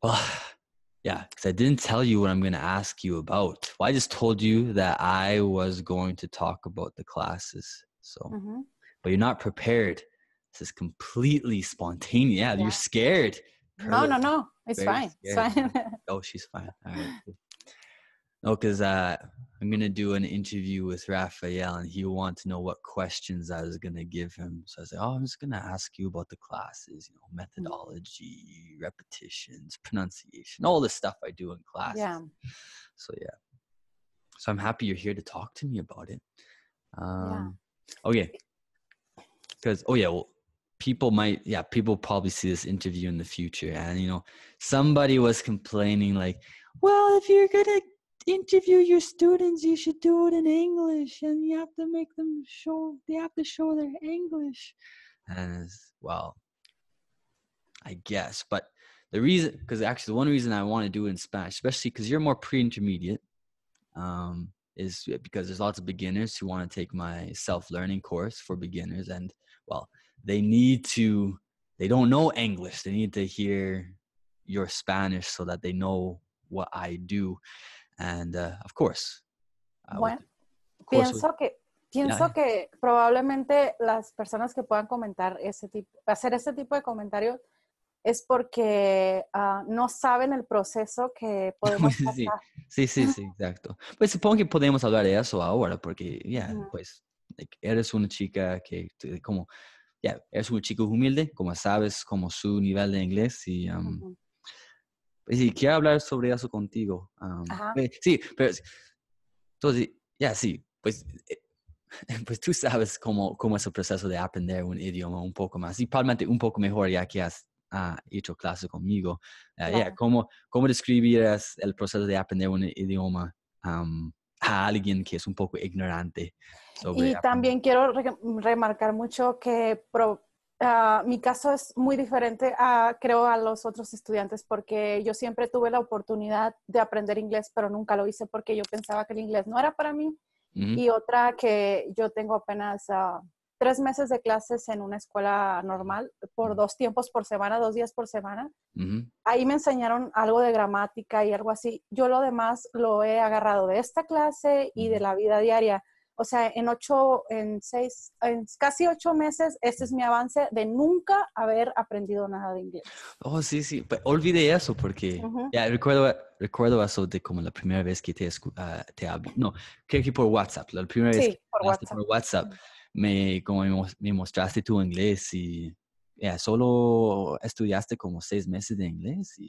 Well, yeah, because I didn't tell you what I'm going to ask you about. Well, I just told you that I was going to talk about the classes. So, but you're not prepared. This is completely spontaneous. Yeah, you're scared. No. It's Very fine. It's scared. fine. Oh, she's fine. All right. No, because I'm going to do an interview with Raphael and he wants to know what questions I was going to give him. So I said, I'm just going to ask you about the classes, methodology, repetitions, pronunciation, all the stuff I do in class. Yeah. So, yeah. So I'm happy you're here to talk to me about it. Yeah. Okay. Because, people probably see this interview in the future. And, somebody was complaining like, well, if you're going to interview your students, you should do it in English and you have to make them they have to show their English. And I guess, but the one reason I want to do it in Spanish, especially because you're more pre-intermediate, is because there's lots of beginners who want to take my self-learning course for beginners, and they don't know English. They need to hear your Spanish so that they know what I do. And of course, Bueno, pienso que probablemente las personas que puedan hacer ese tipo de comentarios es porque no saben el proceso que podemos pasar. Sí, exacto. Pues supongo que podemos hablar de eso ahora, porque pues eres una chica que eres una chica humilde, como sabes, como su nivel de inglés y pues sí, quiero hablar sobre eso contigo. Sí, pero entonces, pues pues tú sabes cómo es el proceso de aprender un idioma un poco más y probablemente un poco mejor ya que has hecho clase conmigo. Claro. ¿Cómo describirías el proceso de aprender un idioma a alguien que es un poco ignorante sobre Y también quiero remarcar mucho que mi caso es muy diferente creo a los otros estudiantes porque yo siempre tuve la oportunidad de aprender inglés, pero nunca lo hice porque yo pensaba que el inglés no era para mí. Y otra que yo tengo apenas 3 meses de clases en una escuela normal por 2 tiempos por semana, 2 días por semana. Ahí me enseñaron algo de gramática y algo así. Yo lo demás lo he agarrado de esta clase y de la vida diaria. O sea, en casi 8 meses, este es mi avance de nunca haber aprendido nada de inglés. Oh, sí. Olvidé eso porque recuerdo eso de como la primera vez que te hablé. No, creo que por WhatsApp. La primera vez que por WhatsApp. Por WhatsApp me mostraste tu inglés y solo estudiaste como 6 meses de inglés.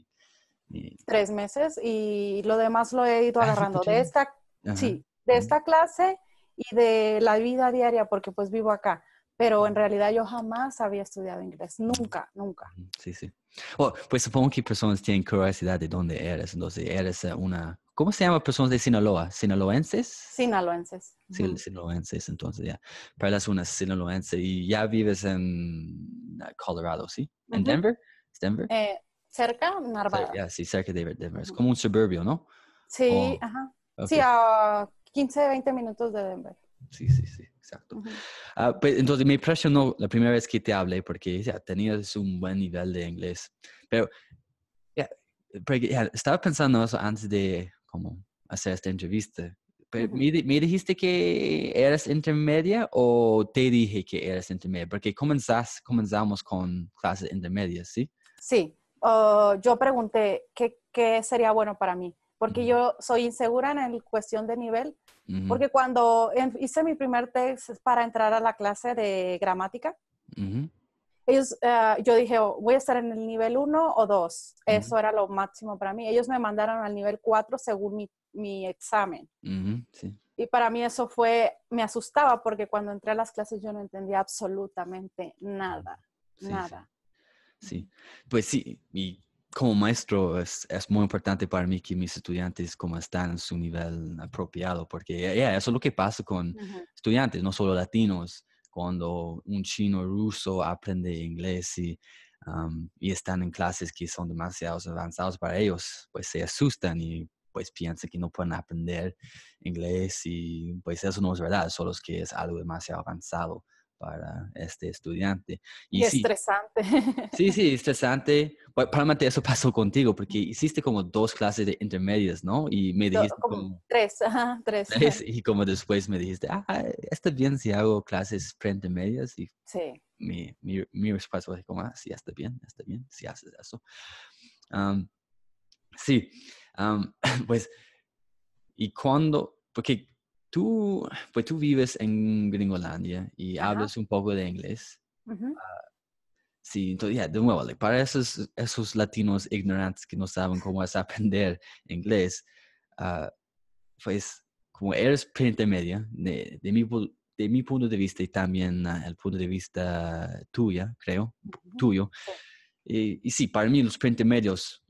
3 meses y lo demás lo he ido agarrando de esta clase y de la vida diaria porque pues vivo acá, pero en realidad yo jamás había estudiado inglés, nunca. Sí. Bueno, pues supongo que personas tienen curiosidad de dónde eres, entonces eres ¿cómo se llama personas de Sinaloa? ¿Sinaloenses? Sinaloenses. Sí, sinaloenses, entonces pero eres una sinaloense y ya vives en Colorado, ¿sí? ¿En Denver? ¿Es Denver? Cerca, Narvada. Sí, cerca de Denver. Es como un suburbio, ¿no? Sí, Okay. Sí, a 15, 20 minutos de Denver. Sí, exacto. Pues, entonces me impresionó la primera vez que te hablé porque tenías un buen nivel de inglés. Pero estaba pensando eso antes de hacer esta entrevista. Pero, ¿me dijiste que eras intermedia o te dije que eras intermedia? Porque comenzamos con clases intermedias, ¿sí? Sí. Yo pregunté qué sería bueno para mí. Porque yo soy insegura en cuestión de nivel, porque cuando hice mi primer test para entrar a la clase de gramática, yo dije, voy a estar en el nivel 1 o 2, eso era lo máximo para mí. Ellos me mandaron al nivel 4 según mi examen. Sí. Y para mí eso me asustaba porque cuando entré a las clases yo no entendía absolutamente nada. Sí, pues sí, y como maestro es muy importante para mí que mis estudiantes están en su nivel apropiado, porque eso es lo que pasa con estudiantes, no solo latinos, cuando un chino ruso aprende inglés y están en clases que son demasiado avanzados para ellos, pues se asustan y pues piensan que no pueden aprender inglés y pues eso no es verdad, solo es que es algo demasiado avanzado para este estudiante. Y Sí, estresante. sí, estresante. Probablemente eso pasó contigo porque hiciste como 2 clases de intermedias, ¿no? Y me dijiste Como como tres, ajá, tres. 3 y como después me dijiste, está bien si hago clases preintermedias y Sí. mi respuesta fue como, sí, está bien si haces eso. Am, sí, pues, y cuando, porque tú vives en Gringolandia y Ajá. hablas un poco de inglés. Ujú. Sí, entonces, de nuevo, para esos latinos ignorantes que no saben cómo es aprender inglés, ah, pues como eres preintermedia, de mi punto de vista y también el punto de vista Ujú. tuyo, Sí. y sí, para mí los preintermedios,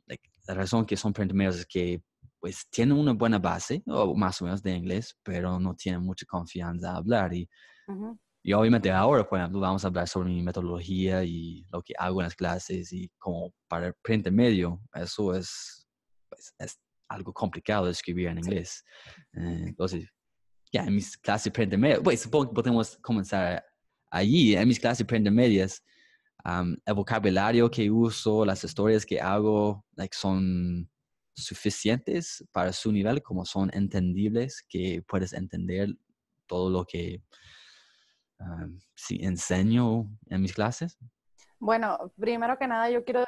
la razón que son preintermedios es que pues tienen una buena base, o más o menos de inglés, pero no tienen mucha confianza a hablar. Ujú. Y obviamente ahora, por ejemplo, vamos a hablar sobre mi metodología y lo que hago en las clases y como para el preintermedio, eso pues, es algo complicado de escribir en Sí. inglés. Entonces, ya en mis clases preintermedias, pues supongo que podemos comenzar allí. En mis clases preintermedias, el vocabulario que uso, las historias que hago, son suficientes para su nivel, como son entendibles, que puedes entender todo lo que sí enseño en mis clases. Bueno, primero que nada, yo quiero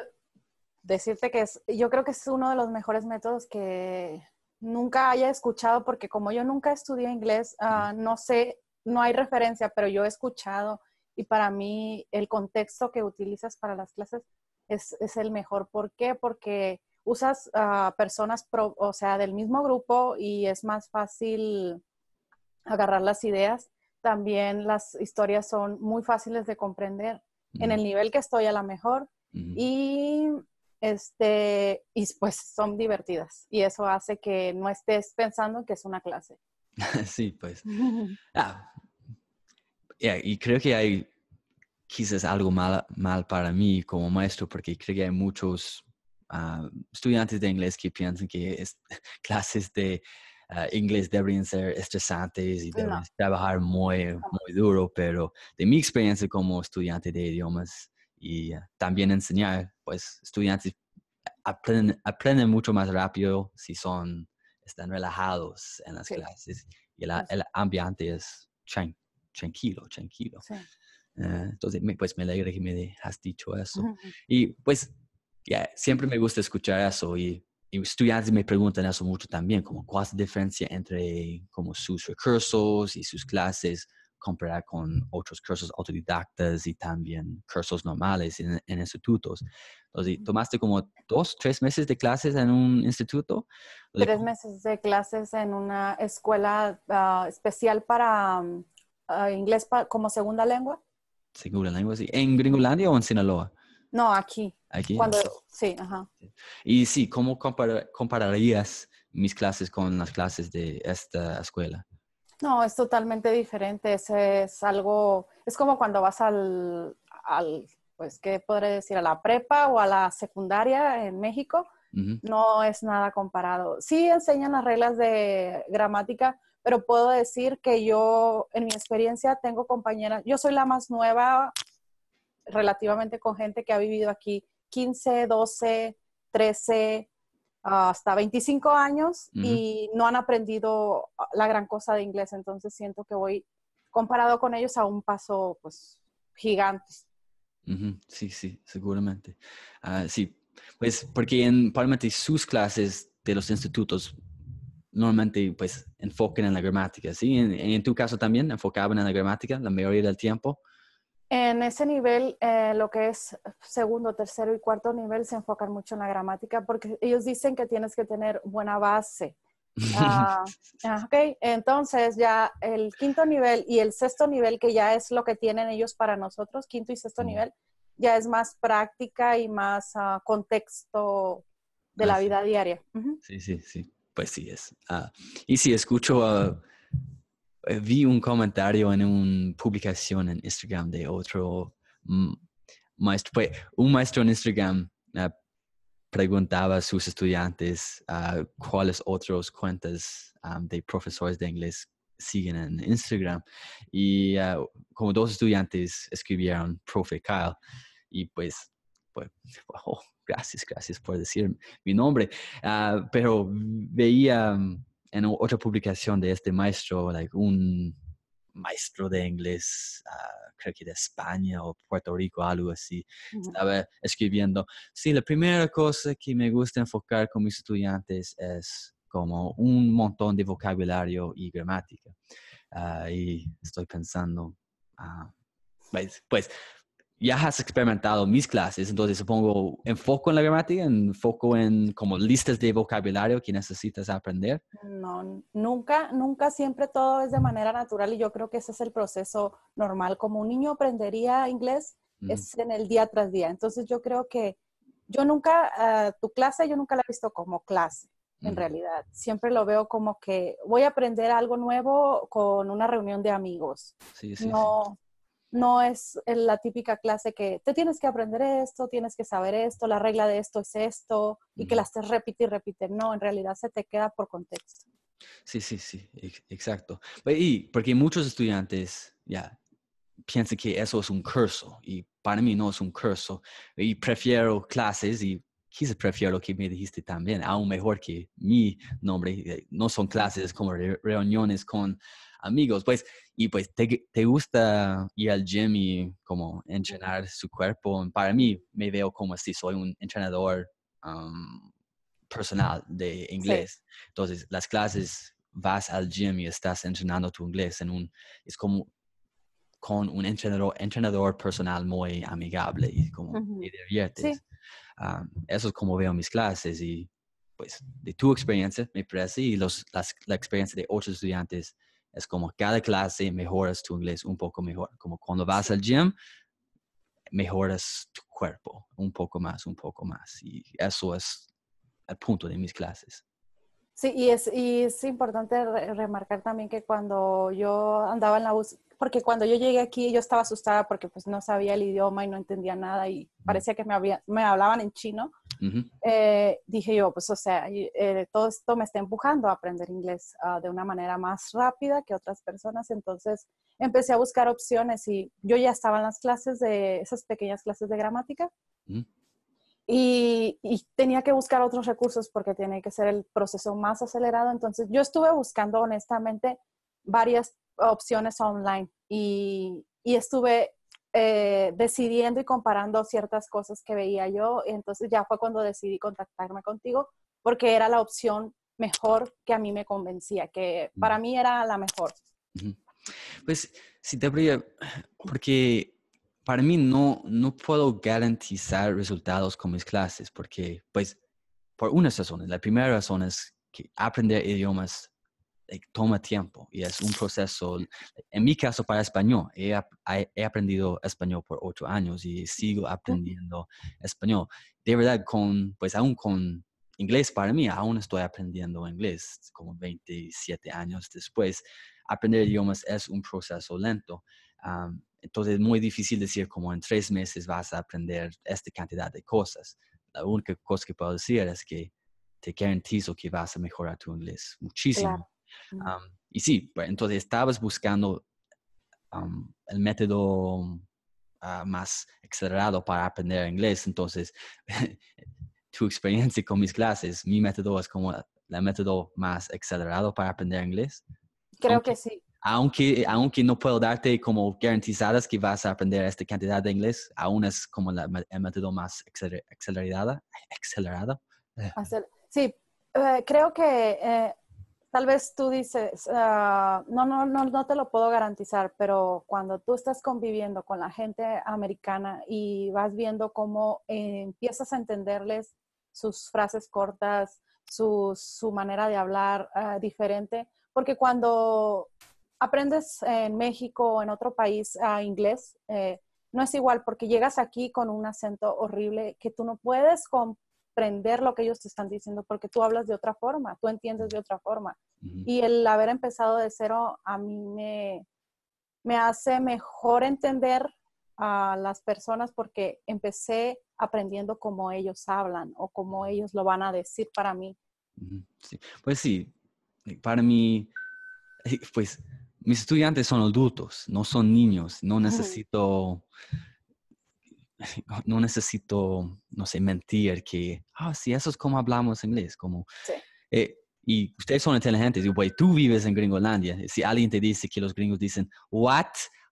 decirte que yo creo que es uno de los mejores métodos que nunca haya escuchado, porque como yo nunca estudié inglés, no sé, no hay referencia, pero yo he escuchado y para mí el contexto que utilizas para las clases es el mejor. ¿Por qué? Porque usas personas, o sea, del mismo grupo y es más fácil agarrar las ideas. También las historias son muy fáciles de comprender en Ujú, el nivel que estoy a la mejor ujú. y, y pues son divertidas y eso hace que no estés pensando que es una clase. Sí, pues. Ah, y creo que hay quizás algo mal para mí como maestro, porque creo que hay muchos estudiantes de inglés que piensan que clases de inglés deberían ser estresantes y No, deben trabajar muy duro, pero de mi experiencia como estudiante de idiomas y también enseñar, pues estudiantes aprenden mucho más rápido si están relajados en las sí, clases y el ambiente es tranquilo. sí. Entonces, pues me alegra que me has dicho eso. Ujú. Y pues, siempre me gusta escuchar eso y estudiantes me preguntan eso mucho también, como cuál es la diferencia entre como sus recursos y sus clases comparar con otros cursos autodidactas y también cursos normales en institutos. Entonces, ¿tomaste como 2, 3 meses de clases en un instituto? Entonces, 3 meses de clases en una escuela especial para inglés como segunda lengua. seguro lengua, sí. ¿En Gringolandia o en Sinaloa? No, aquí. Aquí. Cuando, sí, ajá. Y sí, ¿cómo compararías mis clases con las clases de esta escuela? No, es totalmente diferente. Ese es algo, es como cuando vas pues, ¿qué podré decir? A la prepa o a la secundaria en México. Ujú. No es nada comparado. Sí enseñan las reglas de gramática, pero puedo decir que yo, en mi experiencia, tengo compañeras, yo soy la más nueva relativamente con gente que ha vivido aquí 15, 12, 13, hasta 25 años Ujú, y no han aprendido la gran cosa de inglés. Entonces siento que voy comparado con ellos a un paso pues gigante. ujú. Sí, seguramente. Sí, pues porque probablemente sus clases de los institutos normalmente pues enfocan en la gramática, ¿sí? En tu caso también enfocaban en la gramática la mayoría del tiempo. En ese nivel, lo que es segundo, tercero y cuarto nivel se enfocan mucho en la gramática porque ellos dicen que tienes que tener buena base. Ok, entonces ya el quinto nivel y el sexto nivel, que ya es lo que tienen ellos para nosotros, quinto y sexto Mm. nivel, ya es más práctica y más contexto de la Sí. vida diaria. Ujú. Sí. Pues sí es. Y sí, escucho vi un comentario en una publicación en Instagram de otro mm, maestro, pues, un maestro en Instagram preguntaba a sus estudiantes cuáles otros cuentas de profesores de inglés siguen en Instagram. Y como dos estudiantes escribieron, profe Kyle, y pues oh, gracias por decir mi nombre. Pero veía en otra publicación de este maestro, like, un maestro de inglés, creo que de España o Puerto Rico, algo así, Ujú. estaba escribiendo, sí, la primera cosa que me gusta enfocar con mis estudiantes es como un montón de vocabulario y gramática. Y estoy pensando, pues ya has experimentado mis clases, entonces supongo enfoco en la gramática, enfoco en como listas de vocabulario que necesitas aprender. No, nunca, nunca, siempre todo es de manera natural y yo creo que ese es el proceso normal. Como un niño aprendería inglés, Mm, es en el día tras día. Entonces yo creo que yo nunca, tu clase, yo nunca la he visto como clase, en mm. realidad. Siempre lo veo como que voy a aprender algo nuevo con una reunión de amigos. Sí, sí, sí. No, no es la típica clase que te tienes que aprender esto, tienes que saber esto, la regla de esto es esto, y que Ujú. las estés repite y repite. No, en realidad se te queda por contexto. Sí, sí, sí, exacto. Y porque muchos estudiantes ya piensan que eso es un curso y para mí no es un curso y prefiero clases y quizás prefiero lo que me dijiste también, aún mejor que mi nombre. No son clases, es como reuniones con amigos, pues, y pues te gusta ir al gym y como entrenar su cuerpo. Para mí me veo como si soy un entrenador um, personal de Sí. inglés. Entonces, las clases, vas al gym y estás entrenando tu inglés es como con un entrenador personal muy amigable y como te Ujú. Sí, diviertes. Eso es como veo mis clases y pues de tu experiencia, me parece, y la experiencia de otros estudiantes, es como cada clase mejoras tu inglés un poco mejor. Como cuando vas sí. al gym, mejoras tu cuerpo un poco más, un poco más. Y eso es el punto de mis clases. Sí, y es importante remarcar también que cuando yo andaba en la bus, porque cuando yo llegué aquí yo estaba asustada porque pues no sabía el idioma y no entendía nada y parecía que me hablaban en chino. Ujú. Dije yo, pues o sea, todo esto me está empujando a aprender inglés de una manera más rápida que otras personas, entonces empecé a buscar opciones y yo ya estaba en las clases de esas pequeñas clases de gramática Ujú. y tenía que buscar otros recursos porque tiene que ser el proceso más acelerado. Entonces yo estuve buscando honestamente varias opciones online y estuve decidiendo y comparando ciertas cosas que veía yo. Entonces ya fue cuando decidí contactarme contigo porque era la opción mejor que a mí me convencía, que para mí era la mejor. Ujú. Pues sí, debería, porque para mí no puedo garantizar resultados con mis clases, porque pues por unas razones. La primera razón es que aprender idiomas toma tiempo y es un proceso. En mi caso, para español, he aprendido español por 8 años y sigo aprendiendo español. De verdad, pues aún con inglés para mí, aún estoy aprendiendo inglés, como 27 años después. Aprender idiomas es un proceso lento. Entonces es muy difícil decir como en 3 meses vas a aprender esta cantidad de cosas. La única cosa que puedo decir es que te garantizo que vas a mejorar tu inglés muchísimo. Claro. Mm. Y sí, pues, entonces estabas buscando el método más acelerado para aprender inglés. Entonces, tu experiencia con mis clases, mi método es como el método más acelerado para aprender inglés. Creo Aunque, que sí. aunque no puedo darte como garantizadas que vas a aprender esta cantidad de inglés, aún es como el método más acelerado. Sí, creo que tal vez tú dices, no, no, no, no te lo puedo garantizar, pero cuando tú estás conviviendo con la gente americana y vas viendo cómo empiezas a entenderles sus frases cortas, su manera de hablar diferente, porque cuando aprendes en México o en otro país inglés, no es igual porque llegas aquí con un acento horrible que tú no puedes comprender lo que ellos te están diciendo porque tú hablas de otra forma, tú entiendes de otra forma. Ujú. Y el haber empezado de cero a mí me hace mejor entender a las personas porque empecé aprendiendo cómo ellos hablan o cómo ellos lo van a decir para mí. Ujú. Sí. Pues sí, para mí Pues mis estudiantes son adultos, no son niños. Ujú. No necesito, no sé, mentir que, sí, eso es como hablamos inglés, como, Sí, y ustedes son inteligentes, y güey, tú vives en Gringolandia. Si alguien te dice que los gringos dicen, what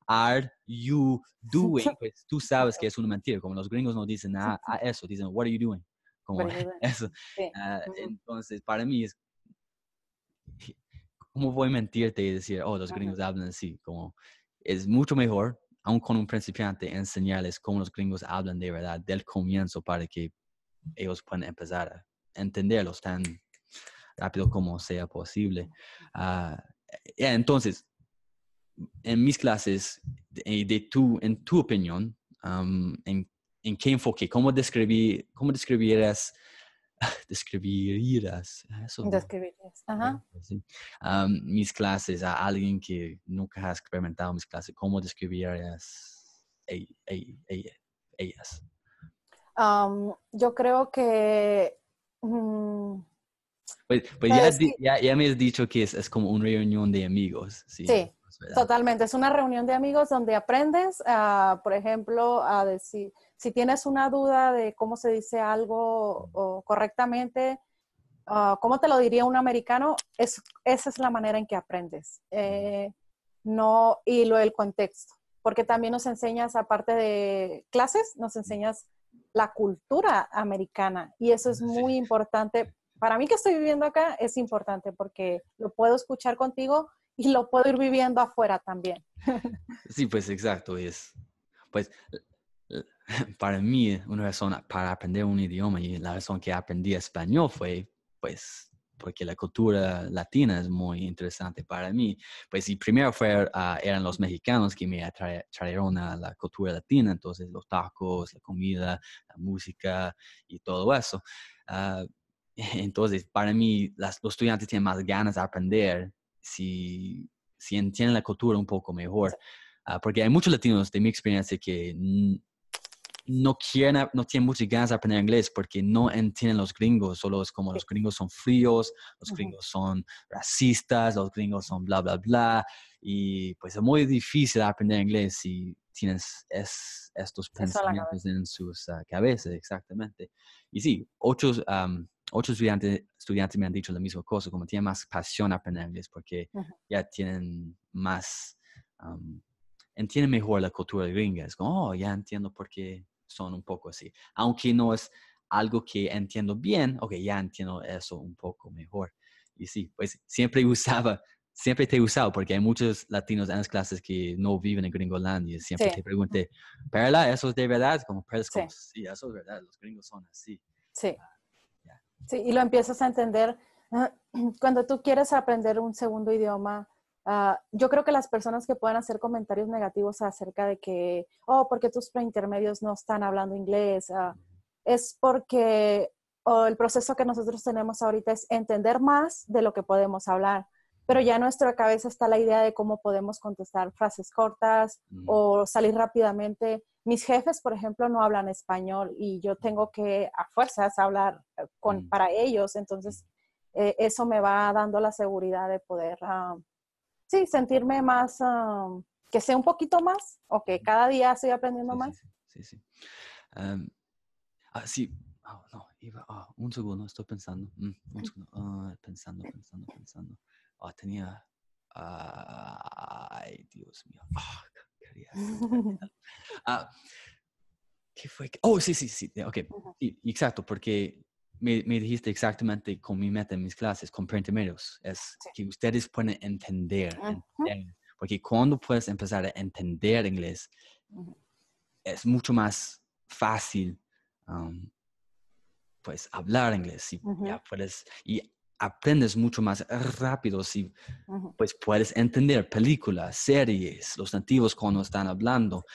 are you doing? Pues tú sabes que es una mentira, como los gringos no dicen nada a eso, dicen, what are you doing? Como very good. eso. Sí. Ujú, Entonces, para mí es, ¿cómo voy a mentirte y decir, oh, los ujú. gringos hablan así? Como, es mucho mejor, aun con un principiante, enseñarles cómo los gringos hablan de verdad del comienzo para que ellos puedan empezar a entenderlos tan rápido como sea posible. Ah, entonces, en mis clases, en tu opinión, en qué enfoque, cómo describirías, describirías, eso no, Describirías. Ajá. sí, mis clases a alguien que nunca ha experimentado mis clases, ¿cómo describirías ellas? Yo creo que mm, Pues ya, sí, ya me has dicho que es como una reunión de amigos, sí, sí, es verdad. totalmente. Es una reunión de amigos donde aprendes, por ejemplo, a decir, si tienes una duda de cómo se dice algo o correctamente, ¿cómo te lo diría un americano? Esa es la manera en que aprendes. No, y lo del contexto, porque también nos enseñas, aparte de clases, nos enseñas la cultura americana y eso es Sí. muy importante. Para mí que estoy viviendo acá es importante porque lo puedo escuchar contigo y lo puedo ir viviendo afuera también. Sí, pues exacto, pues eh, para mí una razón para aprender un idioma y la razón que aprendí español fue, pues, porque la cultura latina es muy interesante para mí. Pues, y primero eran los mexicanos que me trajeron a la cultura latina, entonces los tacos, la comida, la música y todo eso. Ah, entonces, para mí, los estudiantes tienen más ganas de aprender si entienden la cultura un poco mejor. Porque hay muchos latinos de mi experiencia que no quieren, no tienen muchas ganas de aprender inglés porque no entienden los gringos, solo es como Sí. los gringos son fríos, los Ujú. gringos son racistas, los gringos son bla, bla, bla, y pues es muy difícil aprender inglés si tienes estos Eso en la pensamientos cabeza. en sus cabezas, exactamente. Y sí, otros estudiantes me han dicho la misma cosa, como tienen más pasión a aprender inglés porque Ujú. ya tienen más... um, entienden mejor la cultura gringa. Es como, ya entiendo por qué son un poco así. Aunque no es algo que entiendo bien, ok, ya entiendo eso un poco mejor. Y sí, pues siempre te he usado, porque hay muchos latinos en las clases que no viven en Gringolandia. Siempre Sí, te pregunté, Perla, ¿eso es de verdad? Como Perla es como, sí, sí, eso es verdad, los gringos son así. sí. Ya. Sí, y lo empiezas a entender. Cuando tú quieres aprender un segundo idioma, yo creo que las personas que puedan hacer comentarios negativos acerca de que, oh, porque tus preintermedios no están hablando inglés, es porque el proceso que nosotros tenemos ahorita es entender más de lo que podemos hablar, pero ya en nuestra cabeza está la idea de cómo podemos contestar frases cortas Mm, o salir rápidamente. Mis jefes, por ejemplo, no hablan español y yo tengo que a fuerzas hablar mm, para ellos, entonces eso me va dando la seguridad de poder, sí, sentirme más, que sé un poquito más o que mm. cada día estoy aprendiendo Sí, sí, más. sí, sí, sí. Um, sí, no, un segundo, estoy pensando. Un segundo. Pensando. Tenía. Ay, Dios mío. Quería terminar. Ah, ¿Qué fue? Oh, sí, sí, sí. Ok. Sí, exacto, porque me dijiste exactamente con mi meta en mis clases, con intermedios. Es Sí. que ustedes pueden entender, Ujú, entender. Porque cuando puedes empezar a entender inglés, ujú, es mucho más fácil. um, pues hablar inglés y ujú, ya puedes y aprendes mucho más rápido si ujú. pues puedes entender películas, series, los nativos cuando están hablando,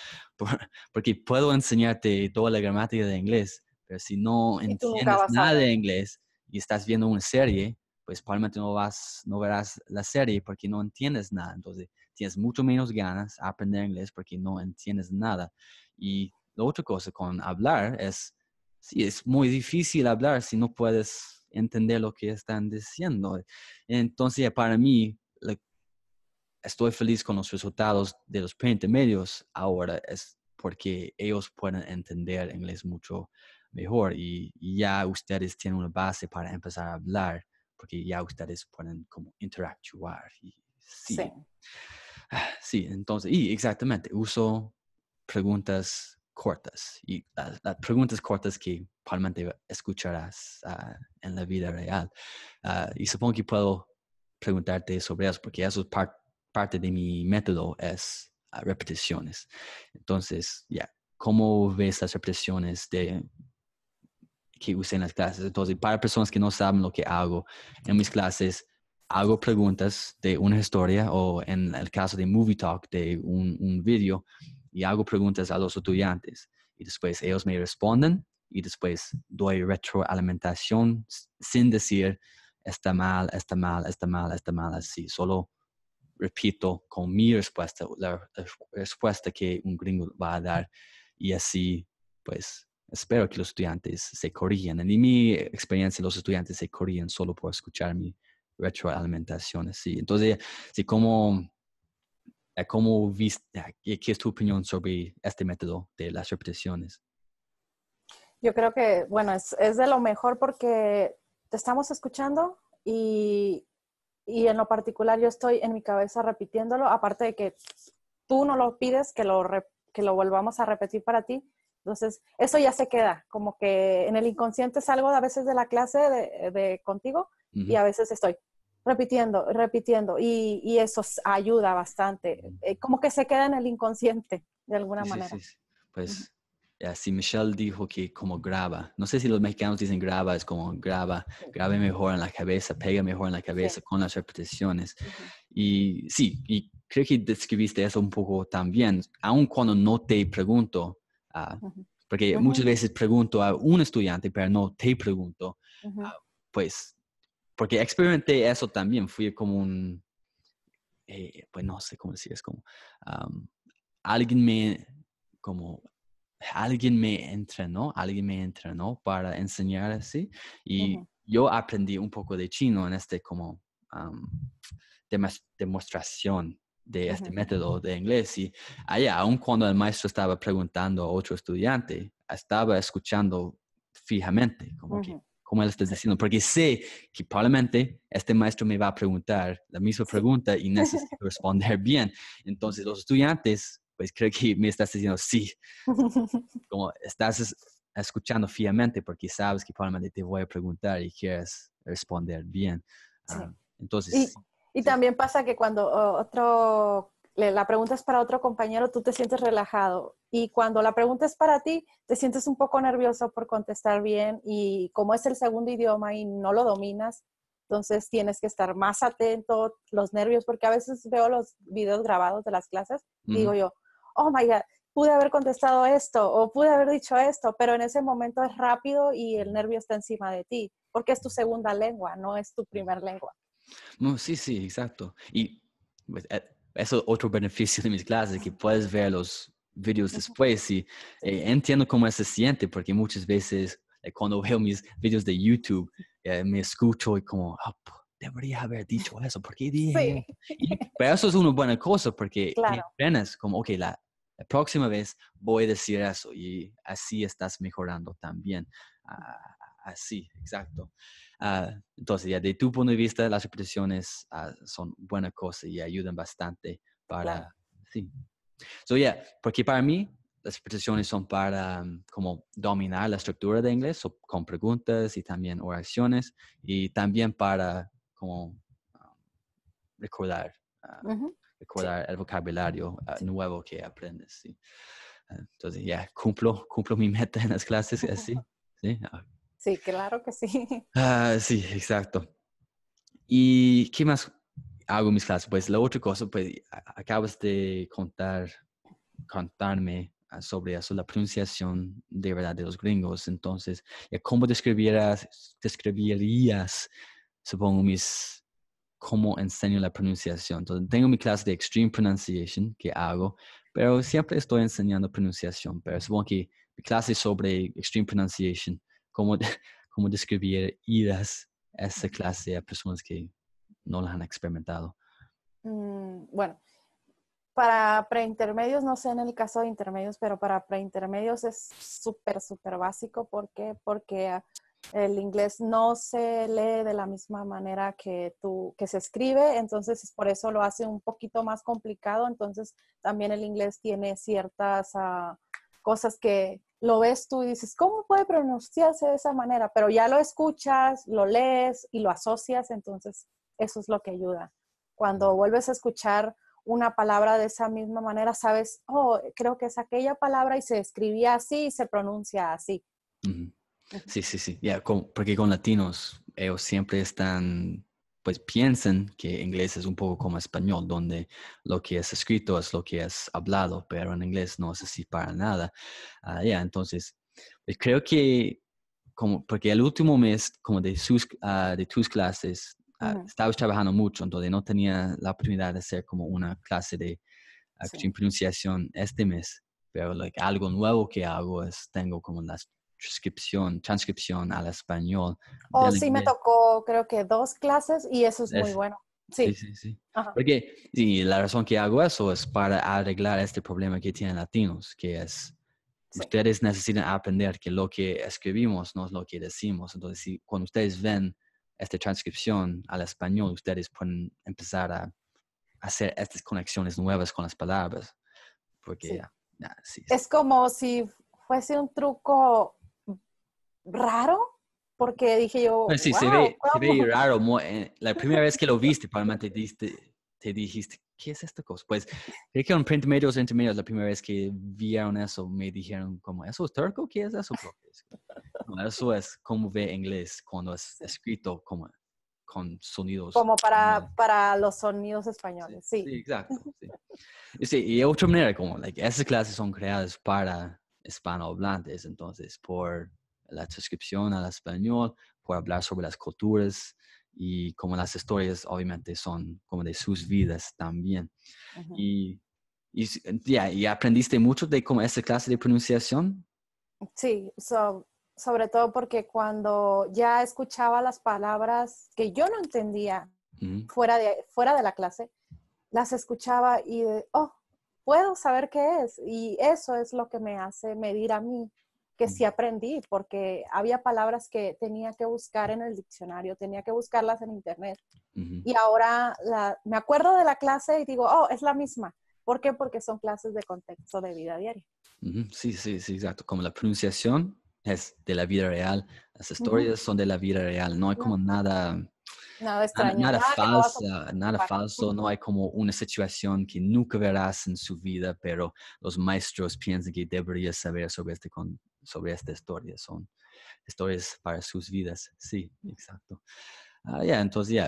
porque puedo enseñarte toda la gramática de inglés, pero si no Y tú nunca entiendes vas a nada hablar. de inglés y estás viendo una serie, pues probablemente no verás la serie porque no entiendes nada, entonces tienes mucho menos ganas de aprender inglés porque no entiendes nada. Y la otra cosa con hablar es sí, es muy difícil hablar si no puedes entender lo que están diciendo. Entonces, para mí, estoy feliz con los resultados de los preintermedios ahora es porque ellos pueden entender inglés mucho mejor y ya ustedes tienen una base para empezar a hablar porque ya ustedes pueden como interactuar y Sí. sí. Sí, entonces, y exactamente, uso preguntas cortas y las preguntas cortas que probablemente escucharás en la vida real. Y supongo que puedo preguntarte sobre eso porque eso es parte de mi método, es repeticiones. Entonces, ya, ¿cómo ves las repeticiones que usé en las clases? Entonces, para personas que no saben lo que hago en mis clases, hago preguntas de una historia o en el caso de Movie Talk, de un video, y hago preguntas a los estudiantes. Y después ellos me responden y después doy retroalimentación sin decir está mal, está mal, está mal, está mal, así. Solo repito con mi respuesta, la respuesta que un gringo va a dar y así, pues, espero que los estudiantes se corrijan. En mi experiencia, los estudiantes se corrigen solo por escuchar mi retroalimentación, así. Entonces, sí, ¿cómo viste, qué es tu opinión sobre este método de las repeticiones? Yo creo que, bueno, es de lo mejor porque te estamos escuchando y en lo particular yo estoy en mi cabeza repitiéndolo, aparte de que tú no lo pides, que lo volvamos a repetir para ti. Entonces, eso ya se queda, como que en el inconsciente salgo a veces de la clase de contigo y a veces estoy repitiendo y eso ayuda bastante. Como que se queda en el inconsciente de alguna Sí, sí, manera. sí, sí. Pues, si Michelle dijo que como graba, no sé si los mexicanos dicen graba, es como grabe mejor en la cabeza, pega mejor en la cabeza Sí. con las repeticiones. Y sí, y creo que describiste eso un poco también, aun cuando no te pregunto, porque muchas veces pregunto a un estudiante, pero no te pregunto, pues, porque experimenté eso también, fui como pues no sé cómo decir, es como, alguien me, como, alguien me entrenó para enseñar así, y yo aprendí un poco de chino en este como demostración de este método de inglés. Y allá, aun cuando el maestro estaba preguntando a otro estudiante, estaba escuchando fijamente, como que, como él está diciendo, porque sé que probablemente este maestro me va a preguntar la misma pregunta y necesito responder bien. Entonces, los estudiantes, pues creo que me estás diciendo sí, como estás escuchando fijamente porque sabes que probablemente te voy a preguntar y quieres responder bien. Sí. Entonces, Y sí. también pasa que cuando la pregunta es para otro compañero, tú te sientes relajado. Y cuando la pregunta es para ti, te sientes un poco nervioso por contestar bien. Y como es el segundo idioma y no lo dominas, entonces tienes que estar más atento, los nervios, porque a veces veo los videos grabados de las clases y digo yo, oh my God, pude haber contestado esto o pude haber dicho esto, pero en ese momento es rápido y el nervio está encima de ti, porque es tu segunda lengua, no es tu primer lengua. No, sí, sí, exacto. Y pues, eso es otro beneficio de mis clases, que puedes ver los videos después y entiendo cómo se siente, porque muchas veces cuando veo mis videos de YouTube, me escucho y como, debería haber dicho eso, ¿por qué dije Sí, eso? Pero eso es una buena cosa, porque te claro. entrenas como, ok, la próxima vez voy a decir eso y así estás mejorando también. Así, exacto. Entonces, ya de tu punto de vista, las repeticiones son buena cosa y ayudan bastante Claro. para, sí. So, yeah, porque para mí las repeticiones son para como dominar la estructura de inglés con preguntas y también oraciones y también para como recordar, Sí, recordar el vocabulario sí. nuevo que aprendes, sí. Entonces, ya, cumplo mi meta en las clases así, sí. Sí, claro que sí. Sí, exacto. ¿Y qué más hago en mis clases? Pues la otra cosa, pues acabas de contarme sobre eso, la pronunciación de verdad de los gringos. Entonces, ¿cómo describirías, supongo, cómo enseño la pronunciación? Entonces, tengo mi clase de Extreme Pronunciation que hago, pero siempre estoy enseñando pronunciación. Pero supongo que mi clase es sobre Extreme Pronunciation, ¿cómo, cómo describirías esa clase a personas que no la han experimentado? Bueno, para preintermedios, no sé en el caso de intermedios, pero para preintermedios es súper, súper básico. ¿Por qué? Porque el inglés no se lee de la misma manera que se escribe, entonces por eso lo hace un poquito más complicado. Entonces también el inglés tiene ciertas cosas que lo ves tú y dices, ¿cómo puede pronunciarse de esa manera? Pero ya lo escuchas, lo lees y lo asocias, entonces eso es lo que ayuda. Cuando vuelves a escuchar una palabra de esa misma manera, sabes, oh, creo que es aquella palabra y se escribía así y se pronuncia así. Ujú. Ujú. Sí, sí, sí. Porque con latinos, ellos siempre están, pues piensan que inglés es un poco como español, donde lo que es escrito es lo que es hablado, pero en inglés no es así para nada. Entonces, pues creo que, como, porque el último mes, como de tus clases, Ujú. estabas trabajando mucho, entonces no tenía la oportunidad de hacer como una clase de Sí. pronunciación este mes, pero like, algo nuevo que hago es, tengo como la transcripción al español Oh, del sí, me inglés. tocó creo que 2 clases y eso es muy Es- bueno. sí, Sí. sí, sí. Ajá. Porque sí, la razón que hago eso es para arreglar este problema que tienen latinos, que es, Sí. ustedes necesitan aprender que lo que escribimos no es lo que decimos. Entonces, si, cuando ustedes ven esta transcripción al español, ustedes pueden empezar a hacer estas conexiones nuevas con las palabras. Porque Sí. sí, sí. Es como si fuese un truco raro, porque dije yo, Bueno, sí, wow, se ve ¿cómo? raro. La primera vez que lo viste, probablemente te dijiste, ¿qué es esta cosa? Pues creo que en print medios intermedios, la primera vez que vieron eso, me dijeron como, ¿eso es turco? ¿Qué es eso, profe? No, eso es como ve inglés cuando es Sí. escrito como con sonidos Como españoles. para los sonidos Sí, españoles, sí. sí, exacto. Sí. Y sí, y de otra manera, como like, esas clases son creadas para hispanohablantes, entonces por la transcripción al español, por hablar sobre las culturas y como las historias obviamente son como de sus vidas también. Ujú. Y, y aprendiste mucho de como esa clase de pronunciación. Sí, sobre todo porque cuando ya escuchaba las palabras que yo no entendía Ujú, fuera de la clase, las escuchaba y, oh, puedo saber qué es. Y eso es lo que me hace medir a mí que sí ujú, aprendí, porque había palabras que tenía que buscar en el diccionario, tenía que buscarlas en internet. ujú, Y ahora me acuerdo de la clase y digo, oh, es la misma. ¿Por qué? Porque son clases de contexto de vida diaria. ujú. Sí, sí, sí, exacto. Como la pronunciación es de la vida real, las Ujú. historias son de la vida real, no hay como No, nada. nada extraño, Nada nada que no vas a falsa, nada ocupar. falso, no hay como una situación que nunca verás en su vida, pero los maestros piensan que deberías saber sobre, sobre esta historia. Son historias para sus vidas. Sí, exacto. Entonces,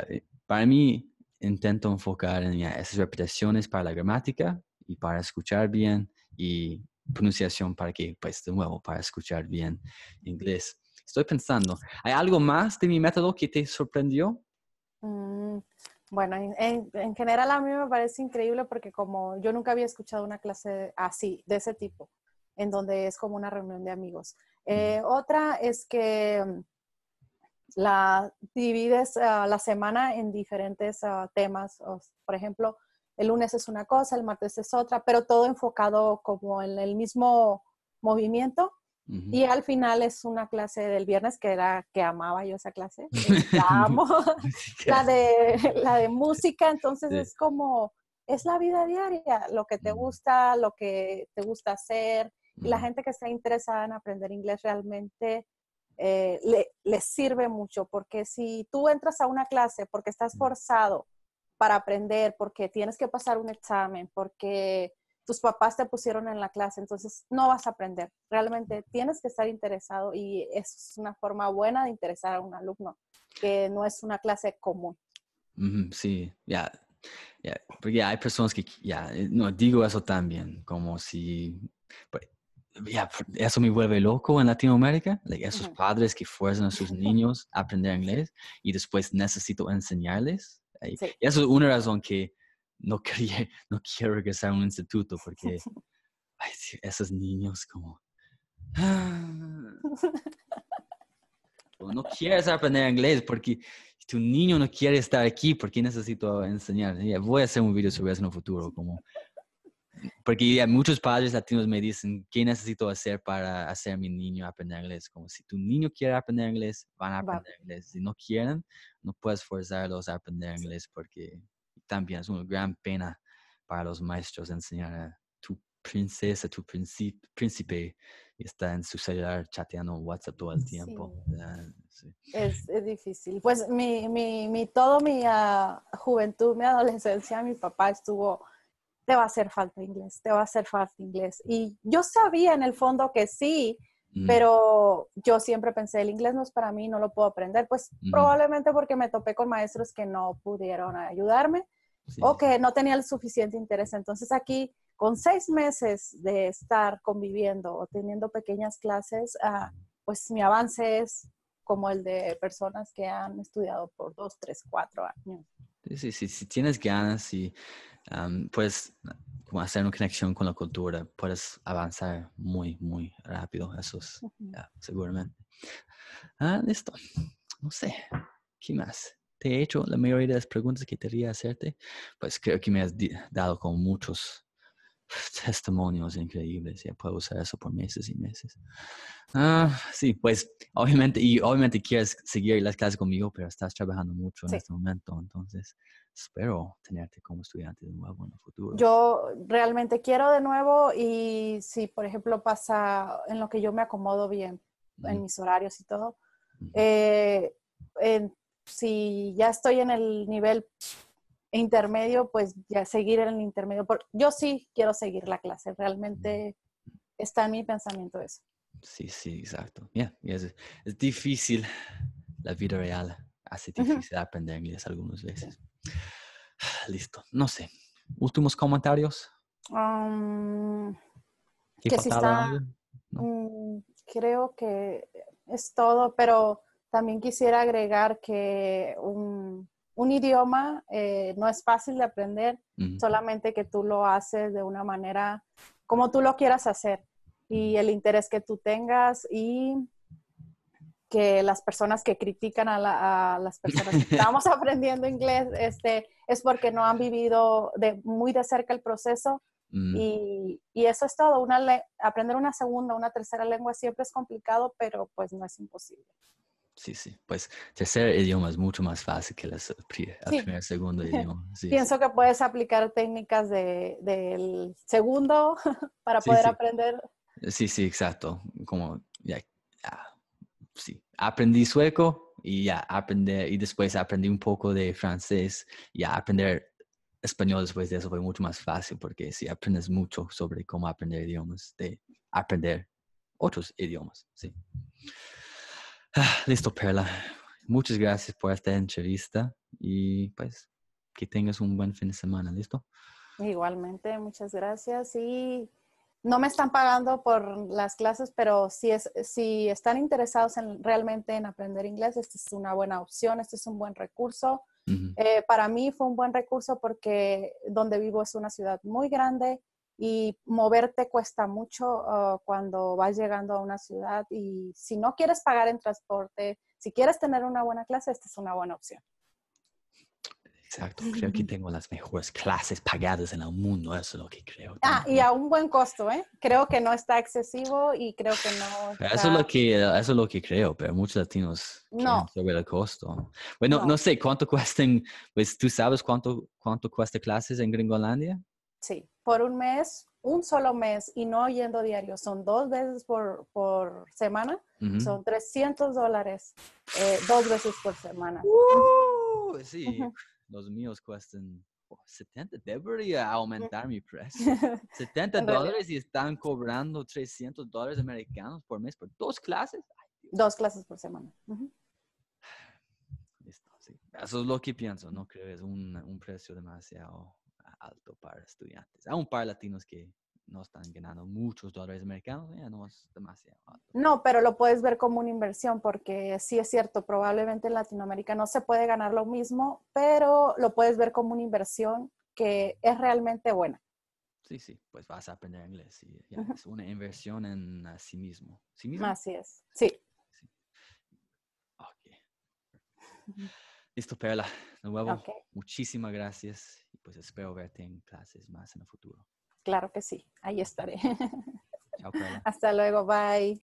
para mí intento enfocar en esas repeticiones para la gramática y para escuchar bien y pronunciación para que, pues, de nuevo, para escuchar bien inglés. Estoy pensando, ¿hay algo más de mi método que te sorprendió? Mm, bueno, en general a mí me parece increíble porque como yo nunca había escuchado una clase así, de ese tipo, en donde es como una reunión de amigos. Otra es que la divides la semana en diferentes temas. Por ejemplo, el lunes es una cosa, el martes es otra, pero todo enfocado como en el mismo movimiento. Ujú. Y al final es una clase del viernes que era que amaba yo esa clase, la amo, Música. la de música, entonces Sí. es como, es la vida diaria, lo que te Mm, gusta, lo que te gusta hacer, y la mm, gente que está interesada en aprender inglés realmente les sirve mucho, porque si tú entras a una clase porque estás mm, forzado para aprender, porque tienes que pasar un examen, porque tus papás te pusieron en la clase, entonces no vas a aprender. Realmente tienes que estar interesado y es una forma buena de interesar a un alumno, que no es una clase común. sí, porque hay personas que, no, digo eso también, como si, pues, eso me vuelve loco en Latinoamérica, like, esos Ujú. padres que fuerzan a sus niños a aprender inglés y después necesito enseñarles. Sí. Y eso es una razón que no quería, no quiero regresar a un instituto, porque ay, sí, esos niños como... o no quieres aprender inglés porque tu niño no quiere estar aquí, ¿por qué necesito enseñar? Voy a hacer un video sobre eso en el futuro, porque muchos padres latinos me dicen, ¿qué necesito hacer para hacer a mi niño aprender inglés? Como si tu niño quiere aprender inglés, van a Va. aprender inglés. Si no quieren, no puedes forzarlos a aprender inglés porque también es una gran pena para los maestros enseñar a tu princesa, tu príncipe y está en su celular chateando en WhatsApp todo el Sí. tiempo. Sí. Es difícil. Pues toda mi juventud, mi adolescencia, mi papá estuvo, te va a hacer falta inglés, te va a hacer falta inglés. Y yo sabía en el fondo que sí, pero yo siempre pensé, el inglés no es para mí, no lo puedo aprender. Pues probablemente porque me topé con maestros que no pudieron ayudarme Sí. o que no tenían el suficiente interés. Entonces aquí, con 6 meses de estar conviviendo o teniendo pequeñas clases, pues mi avance es como el de personas que han estudiado por 2, 3, 4 años. Sí, si tienes ganas y puedes como hacer una conexión con la cultura, puedes avanzar muy, muy rápido, eso es seguramente. Listo. No sé, ¿qué más? Te he hecho la mayoría de las preguntas que quería hacerte, pues creo que me has dado con muchos testimonios increíbles, ya puedo usar eso por meses y meses. Sí, pues obviamente quieres seguir las clases conmigo, pero estás trabajando mucho en Sí. este momento, entonces espero tenerte como estudiante de nuevo en el futuro. Yo realmente quiero de nuevo y si, por ejemplo, pasa en lo que yo me acomodo bien, en mis horarios y todo, si ya estoy en el nivel intermedio, pues ya seguir en el intermedio. Yo sí quiero seguir la clase, realmente está en mi pensamiento eso. Sí, exacto. Es difícil, la vida real hace difícil aprender inglés algunas veces. Listo, no sé. ¿Últimos comentarios? ¿Qué Que si faltaba está, algo? ¿No? creo que es todo, pero también quisiera agregar que un idioma no es fácil de aprender, solamente que tú lo haces de una manera como tú lo quieras hacer y el interés que tú tengas y que las personas que critican a las personas que estamos aprendiendo inglés es porque no han vivido muy de cerca el proceso y eso es todo. Aprender una segunda, una tercera lengua siempre es complicado, pero pues no es imposible. Sí, pues tercer idioma es mucho más fácil que el primer, segundo idioma. Sí. Pienso que puedes aplicar técnicas del segundo para poder Sí. aprender. Sí, exacto. Como sí, aprendí sueco y y después aprendí un poco de francés y aprender español después de eso fue mucho más fácil porque sí aprendes mucho sobre cómo aprender idiomas, de aprender otros idiomas, sí. Listo, Perla. Muchas gracias por esta entrevista y pues que tengas un buen fin de semana, ¿listo? Igualmente, muchas gracias. Y no me están pagando por las clases, pero si están interesados realmente en aprender inglés, esta es una buena opción, este es un buen recurso. Para mí fue un buen recurso porque donde vivo es una ciudad muy grande y moverte cuesta mucho cuando vas llegando a una ciudad y si no quieres pagar en transporte, si quieres tener una buena clase, esta es una buena opción. Exacto, creo que tengo las mejores clases pagadas en el mundo, eso es lo que creo. Y a un buen costo, ¿eh? Creo que no está excesivo y creo que no Eso es está... eso es lo que creo, pero muchos latinos quieren No, saber el costo. Bueno, no. no sé cuánto cuestan, pues tú sabes cuánto cuesta clases en Gringolandia. Sí, por un mes, un solo mes y no yendo diario, son 2 veces por semana, son $300, 2 veces por semana. Sí, los míos cuestan 70. Debería aumentar mi precio. En realidad, $70 y están cobrando $300 americanos por mes por 2 clases. Ay, Dios. 2 clases por semana. Listo, sí. Eso es lo que pienso, no creo que es un precio demasiado alto para estudiantes. Aún para latinos que no están ganando muchos dólares americanos, ya no es demasiado alto. No, pero lo puedes ver como una inversión porque sí es cierto, probablemente en Latinoamérica no se puede ganar lo mismo, pero lo puedes ver como una inversión que es realmente buena. Sí, pues vas a aprender inglés y ya, es una inversión en sí mismo. ¿Sí mismo? Así es, sí. Sí. Ok. Listo, Perla. De nuevo, Ok, muchísimas gracias y pues espero verte en clases más en el futuro. claro que sí, ahí estaré. Chao, Perla. Hasta luego, bye.